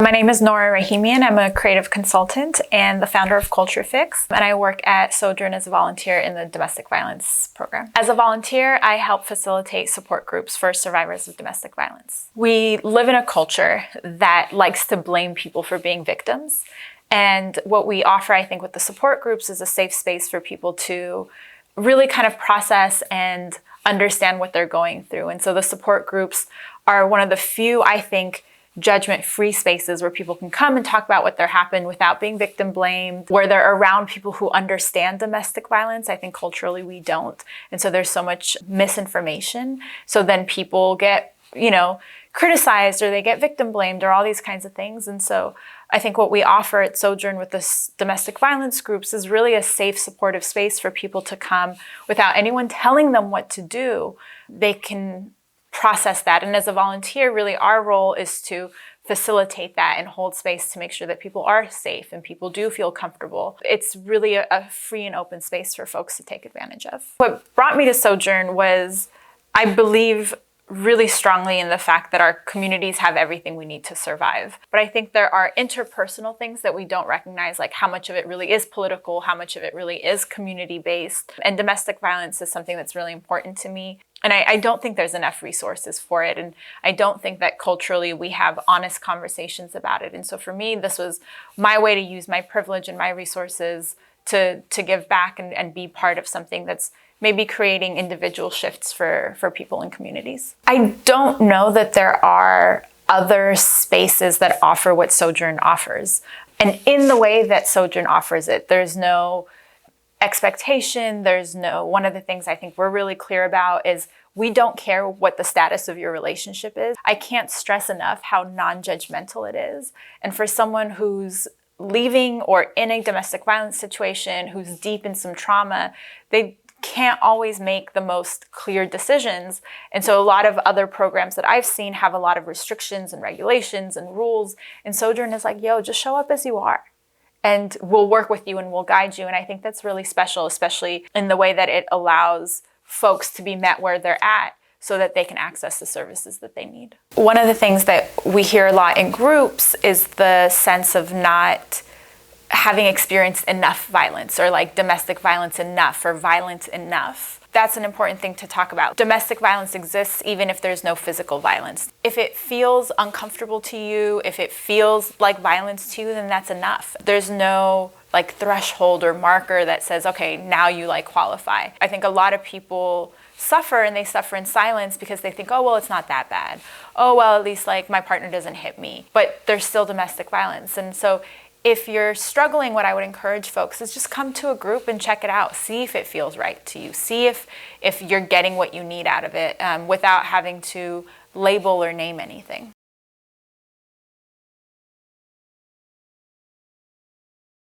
My name is Nora. I'm a creative consultant and the founder of Culture Fix, and I work at Sojourn as a volunteer in the domestic violence program. As a volunteer, I help facilitate support groups for survivors of domestic violence. We live in a culture that likes to blame people for being victims, and what we offer, I think, with the support groups is a safe space for people to really kind of process and understand what they're going through. And so the support groups are one of the few, I think, judgment-free spaces where people can come and talk about what happened without being victim blamed, where they're around people who understand domestic violence. I think culturally we don't. And so there's so much misinformation. So then people get, criticized, or they get victim blamed, or all these kinds of things. And so I think what we offer at Sojourn with this domestic violence groups is really a safe, supportive space for people to come without anyone telling them what to do. They can process that. And as a volunteer, really our role is to facilitate that and hold space to make sure that people are safe and people do feel comfortable. It's really a free and open space for folks to take advantage of. What brought me to Sojourn was, I believe really strongly in the fact that our communities have everything we need to survive. But I think there are interpersonal things that we don't recognize, like how much of it really is political, how much of it really is community-based. And domestic violence is something that's really important to me. And I don't think there's enough resources for it. And I don't think that culturally we have honest conversations about it. And so for me, this was my way to use my privilege and my resources to give back and be part of something that's maybe creating individual shifts for people in communities. I don't know that there are other spaces that offer what Sojourn offers. And in the way that Sojourn offers it, there's no expectation, one of the things I think we're really clear about is we don't care what the status of your relationship is. I can't stress enough how non-judgmental it is. And for someone who's leaving or in a domestic violence situation, who's deep in some trauma, they can't always make the most clear decisions. And so a lot of other programs that I've seen have a lot of restrictions and regulations and rules. And Sojourn is like, yo, just show up as you are. And we'll work with you and we'll guide you. And I think that's really special, especially in the way that it allows folks to be met where they're at so that they can access the services that they need. One of the things that we hear a lot in groups is the sense of not having experienced enough violence, or like domestic violence enough, or violence enough. That's an important thing to talk about. Domestic violence exists even if there's no physical violence. If it feels uncomfortable to you, if it feels like violence to you, then that's enough. There's no threshold or marker that says, okay, now you qualify. I think a lot of people suffer, and they suffer in silence because they think, oh, well, it's not that bad. Oh, well, at least my partner doesn't hit me. But there's still domestic violence. And so if you're struggling, what I would encourage folks is just come to a group and check it out. See if it feels right to you. See if you're getting what you need out of it without having to label or name anything.